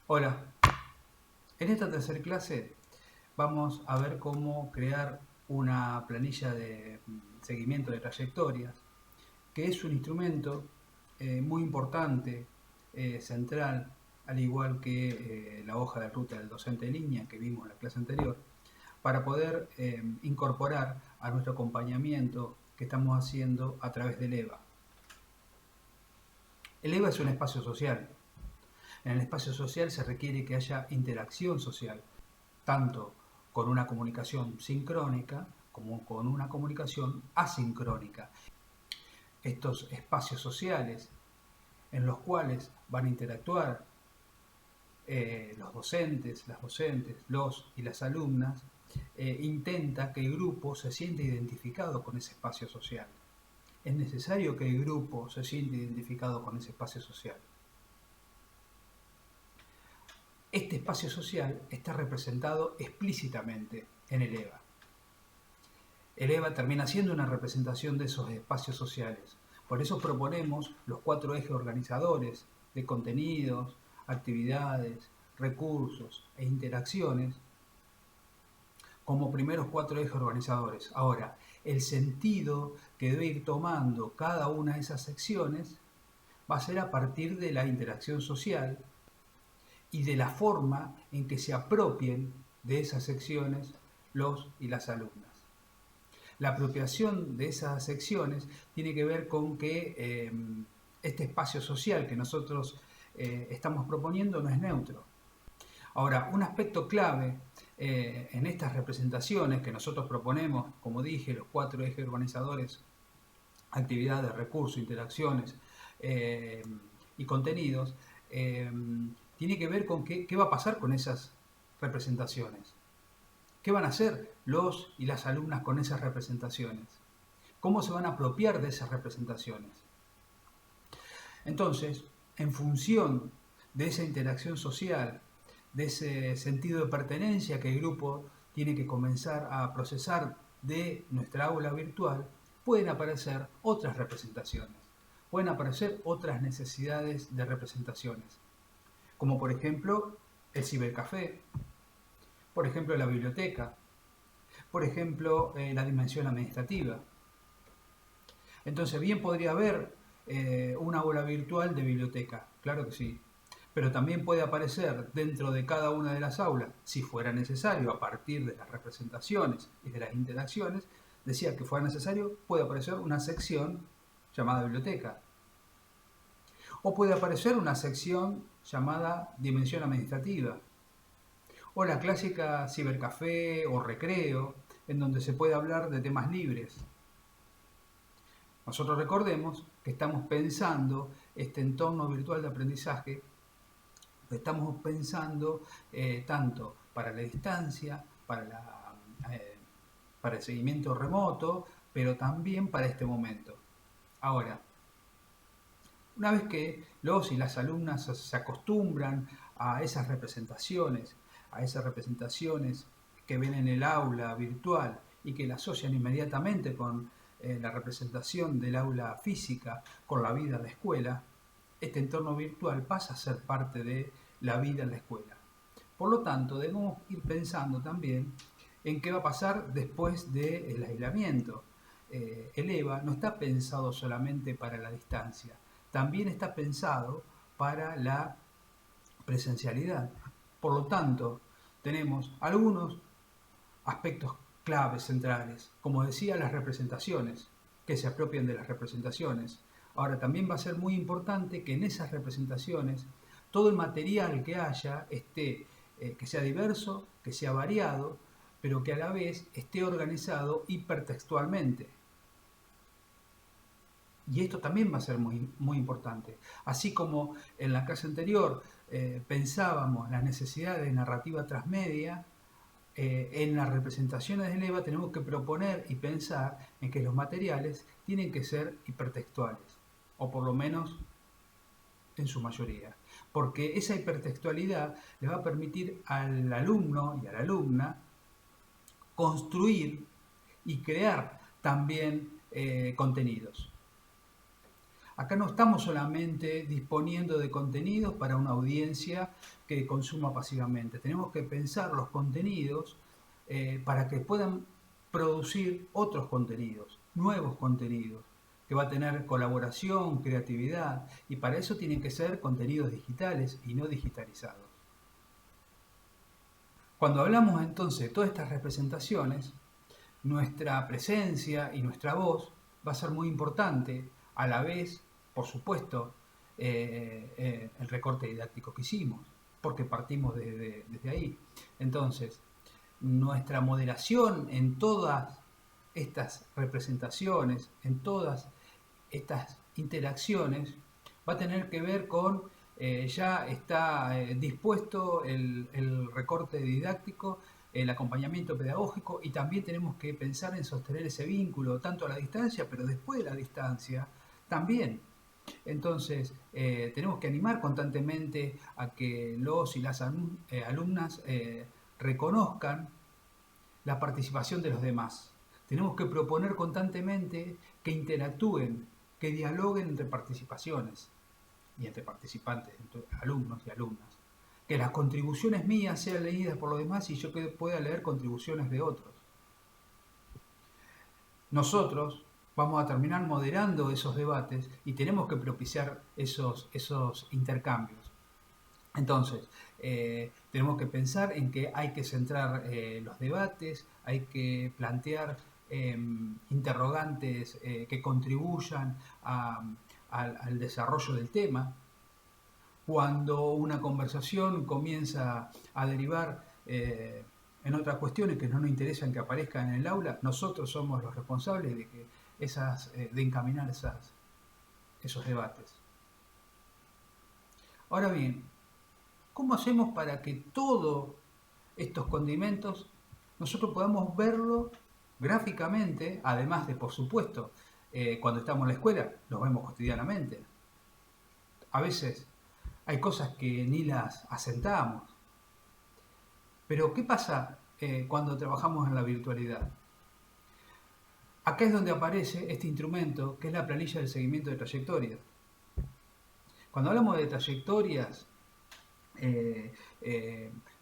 Hola, en esta tercera clase vamos a ver cómo crear una planilla de seguimiento de trayectorias, que es un instrumento muy importante, central, al igual que la hoja de ruta del docente en línea que vimos en la clase anterior, para poder incorporar a nuestro acompañamiento que estamos haciendo a través del EVA. El EVA es un espacio social. En el espacio social se requiere que haya interacción social, tanto con una comunicación sincrónica como con una comunicación asincrónica. Estos espacios sociales en los cuales van a interactuar los docentes, las docentes, los y las alumnas, intenta que el grupo se sienta identificado con ese espacio social. Es necesario que el grupo se sienta identificado con ese espacio social. Este espacio social está representado explícitamente en el EVA. El EVA termina siendo una representación de esos espacios sociales. Por eso proponemos los 4 ejes organizadores de contenidos, actividades, recursos e interacciones como primeros 4 ejes organizadores. Ahora, el sentido que debe ir tomando cada una de esas secciones va a ser a partir de la interacción social y de la forma en que se apropien de esas secciones los y las alumnas. La apropiación de esas secciones tiene que ver con que este espacio social que nosotros estamos proponiendo no es neutro. Ahora, un aspecto clave en estas representaciones que nosotros proponemos, como dije, los 4 ejes organizadores, actividades, recursos, interacciones y contenidos, tiene que ver con qué va a pasar con esas representaciones. ¿Qué van a hacer los y las alumnas con esas representaciones? ¿Cómo se van a apropiar de esas representaciones? Entonces, en función de esa interacción social, de ese sentido de pertenencia que el grupo tiene que comenzar a procesar de nuestra aula virtual, pueden aparecer otras representaciones, pueden aparecer otras necesidades de representaciones, como por ejemplo el cibercafé, por ejemplo la biblioteca, por ejemplo la dimensión administrativa. Entonces, bien podría haber una aula virtual de biblioteca, claro que sí, pero también puede aparecer dentro de cada una de las aulas, si fuera necesario, a partir de las representaciones y de las interacciones, decía que fuera necesario, puede aparecer una sección llamada biblioteca. O puede aparecer una sección llamada dimensión administrativa. O la clásica cibercafé o recreo, en donde se puede hablar de temas libres. Nosotros recordemos que estamos pensando este entorno virtual de aprendizaje, estamos pensando tanto para la distancia, para el seguimiento remoto, pero también para este momento. Ahora, una vez que los y las alumnas se acostumbran a esas representaciones que ven en el aula virtual y que la asocian inmediatamente con la representación del aula física, con la vida en la escuela, este entorno virtual pasa a ser parte de la vida en la escuela. Por lo tanto, debemos ir pensando también en qué va a pasar después del aislamiento. El EVA no está pensado solamente para la distancia, también está pensado para la presencialidad. Por lo tanto, tenemos algunos aspectos claves centrales, como decía, las representaciones, que se apropian de las representaciones. Ahora, también va a ser muy importante que en esas representaciones todo el material que haya esté, que sea diverso, que sea variado, pero que a la vez esté organizado hipertextualmente. Y esto también va a ser muy importante. Así como en la clase anterior pensábamos las necesidades de narrativa transmedia, en las representaciones del EVA tenemos que proponer y pensar en que los materiales tienen que ser hipertextuales, o por lo menos en su mayoría, porque esa hipertextualidad le va a permitir al alumno y a la alumna construir y crear también contenidos. Acá no estamos solamente disponiendo de contenidos para una audiencia que consuma pasivamente. Tenemos que pensar los contenidos para que puedan producir otros contenidos, nuevos contenidos, que va a tener colaboración, creatividad, y para eso tienen que ser contenidos digitales y no digitalizados. Cuando hablamos entonces de todas estas representaciones, nuestra presencia y nuestra voz va a ser muy importante, a la vez, por supuesto, el recorte didáctico que hicimos, porque partimos desde ahí. Entonces, nuestra moderación en todas estas representaciones, en todas estas interacciones, va a tener que ver con ya está dispuesto el recorte didáctico, el acompañamiento pedagógico, y también tenemos que pensar en sostener ese vínculo, tanto a la distancia, pero después de la distancia también. Entonces, tenemos que animar constantemente a que los y las alumnas reconozcan la participación de los demás. Tenemos que proponer constantemente que interactúen, que dialoguen entre participaciones y entre participantes, entre alumnos y alumnas. Que las contribuciones mías sean leídas por los demás y yo pueda leer contribuciones de otros. Nosotros vamos a terminar moderando esos debates y tenemos que propiciar esos intercambios. Entonces, tenemos que pensar en que hay que centrar los debates, hay que plantear interrogantes que contribuyan al desarrollo del tema. Cuando una conversación comienza a derivar en otras cuestiones que no nos interesan que aparezcan en el aula, nosotros somos los responsables de que de encaminar esos debates. Ahora bien, ¿cómo hacemos para que todos estos condimentos nosotros podamos verlo gráficamente, además de, por supuesto, cuando estamos en la escuela, los vemos cotidianamente? A veces hay cosas que ni las asentamos. Pero ¿qué pasa cuando trabajamos en la virtualidad? Acá es donde aparece este instrumento que es la planilla del seguimiento de trayectorias. Cuando hablamos de trayectorias,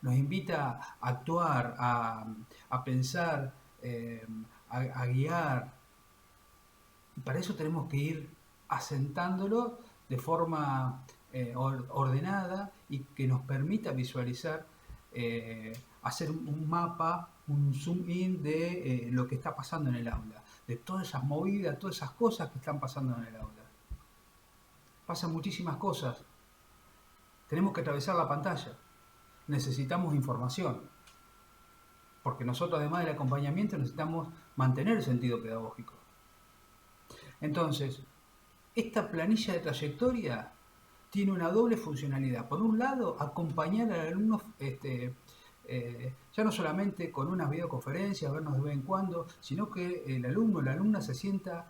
nos invita a actuar, a pensar, a guiar. Y para eso tenemos que ir asentándolo de forma ordenada y que nos permita visualizar, hacer un mapa, un zoom in de lo que está pasando en el aula, de todas esas movidas, todas esas cosas que están pasando en el aula. Pasan muchísimas cosas. Tenemos que atravesar la pantalla. Necesitamos información. Porque nosotros, además del acompañamiento, necesitamos mantener el sentido pedagógico. Entonces, esta planilla de trayectoria tiene una doble funcionalidad. Por un lado, acompañar al alumno, ya no solamente con unas videoconferencias, vernos de vez en cuando, sino que el alumno o la alumna se sienta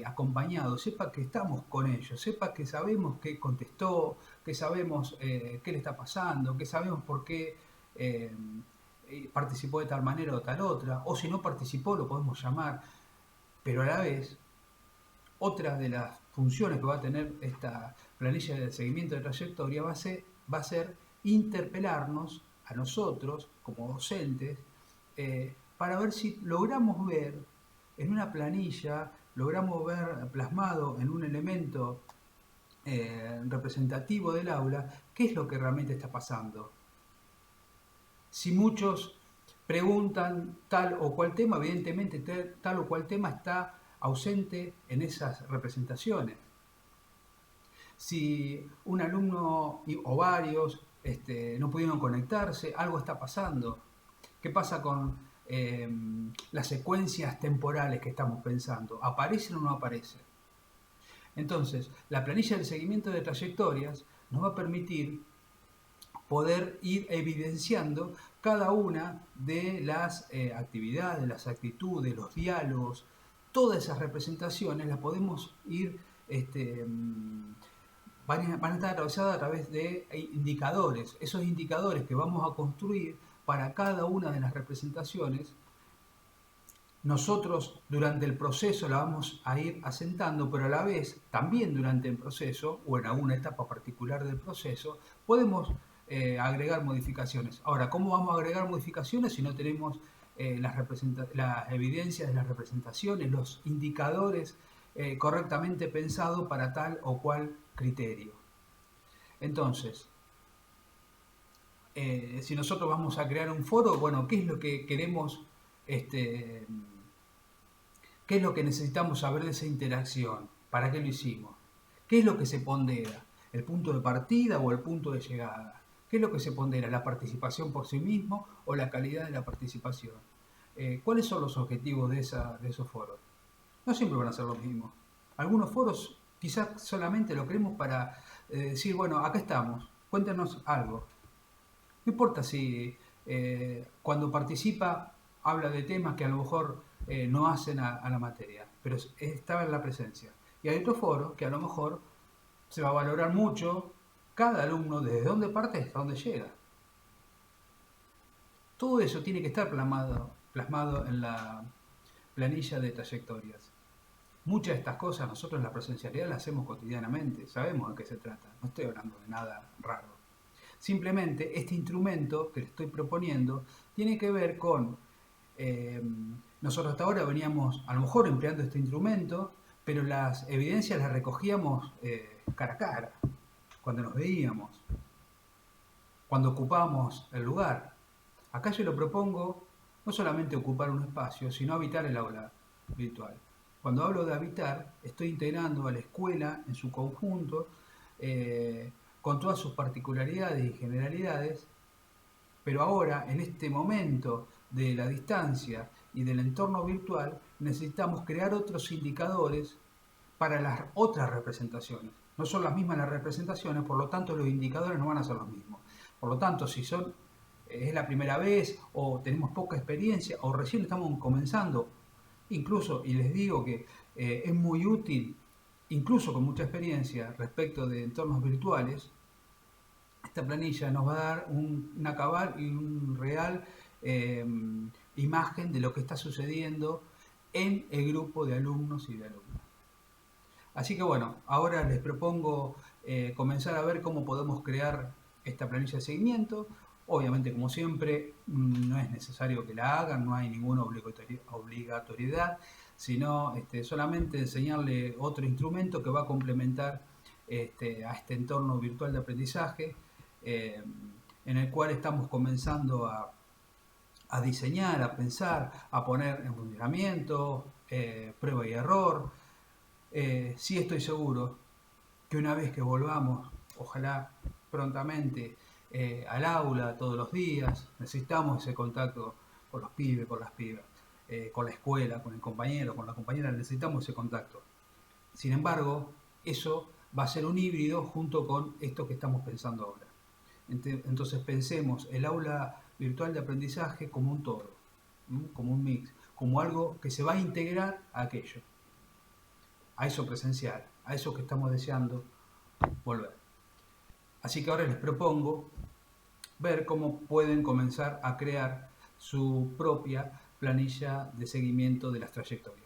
acompañado, sepa que estamos con ellos, sepa que sabemos qué contestó, que sabemos qué le está pasando, que sabemos por qué participó de tal manera o de tal otra, o si no participó lo podemos llamar, pero a la vez, otra de las funciones que va a tener esta planilla de seguimiento de trayectoria va a ser interpelarnos a nosotros como docentes para ver si logramos ver en una planilla, logramos ver plasmado en un elemento representativo del aula qué es lo que realmente está pasando. Si muchos preguntan tal o cual tema, evidentemente tal o cual tema está ausente en esas representaciones. Si un alumno o varios no pudieron conectarse, algo está pasando. ¿Qué pasa con las secuencias temporales que estamos pensando? ¿Aparecen o no aparecen? Entonces, la planilla del seguimiento de trayectorias nos va a permitir poder ir evidenciando cada una de las actividades, las actitudes, los diálogos, todas esas representaciones las podemos ir, van a estar atravesadas a través de indicadores. Esos indicadores que vamos a construir para cada una de las representaciones nosotros durante el proceso la vamos a ir asentando, pero a la vez, también durante el proceso, o en alguna etapa particular del proceso, podemos agregar modificaciones. Ahora, ¿cómo vamos a agregar modificaciones si no tenemos las evidencias de las representaciones, los indicadores correctamente pensados para tal o cual criterio? Entonces, si nosotros vamos a crear un foro, bueno, ¿qué es lo que queremos, este, qué es lo que necesitamos saber de esa interacción? ¿Para qué lo hicimos? ¿Qué es lo que se pondera? ¿El punto de partida o el punto de llegada? ¿Qué es lo que se pondera? ¿La participación por sí mismo o la calidad de la participación? ¿Cuáles son los objetivos de esos foros? No siempre van a ser los mismos. Algunos foros quizás solamente lo queremos para decir, bueno, acá estamos, cuéntenos algo. No importa si cuando participa habla de temas que a lo mejor no hacen a la materia, pero estaba en la presencia. Y hay otro foro que a lo mejor se va a valorar mucho cada alumno desde dónde parte hasta dónde llega. Todo eso tiene que estar plasmado en la planilla de trayectorias. Muchas de estas cosas nosotros en la presencialidad las hacemos cotidianamente, sabemos de qué se trata, no estoy hablando de nada raro. Simplemente este instrumento que le estoy proponiendo tiene que ver con, nosotros hasta ahora veníamos a lo mejor empleando este instrumento, pero las evidencias las recogíamos cara a cara, cuando nos veíamos, cuando ocupábamos el lugar. Acá yo lo propongo no solamente ocupar un espacio, sino habitar el aula virtual. Cuando hablo de habitar, estoy integrando a la escuela en su conjunto, con todas sus particularidades y generalidades, pero ahora, en este momento de la distancia y del entorno virtual, necesitamos crear otros indicadores para las otras representaciones. No son las mismas las representaciones, por lo tanto los indicadores no van a ser los mismos. Por lo tanto, si es la primera vez o tenemos poca experiencia o recién estamos comenzando, incluso, y les digo que es muy útil, incluso con mucha experiencia respecto de entornos virtuales, esta planilla nos va a dar una cabal y un real imagen de lo que está sucediendo en el grupo de alumnos y de alumnas. Así que bueno, ahora les propongo comenzar a ver cómo podemos crear esta planilla de seguimiento. Obviamente, como siempre, no es necesario que la hagan, no hay ninguna obligatoriedad, sino solamente enseñarle otro instrumento que va a complementar a este entorno virtual de aprendizaje, en el cual estamos comenzando a diseñar, a pensar, a poner en funcionamiento, prueba y error. Sí estoy seguro que una vez que volvamos, ojalá prontamente, al aula todos los días, necesitamos ese contacto con los pibes, con las pibas, con la escuela, con el compañero, con la compañera, necesitamos ese contacto. Sin embargo, eso va a ser un híbrido junto con esto que estamos pensando ahora. Entonces pensemos el aula virtual de aprendizaje como un todo, como un mix, como algo que se va a integrar a aquello, a eso presencial, a eso que estamos deseando volver. Así que ahora les propongo ver cómo pueden comenzar a crear su propia planilla de seguimiento de las trayectorias.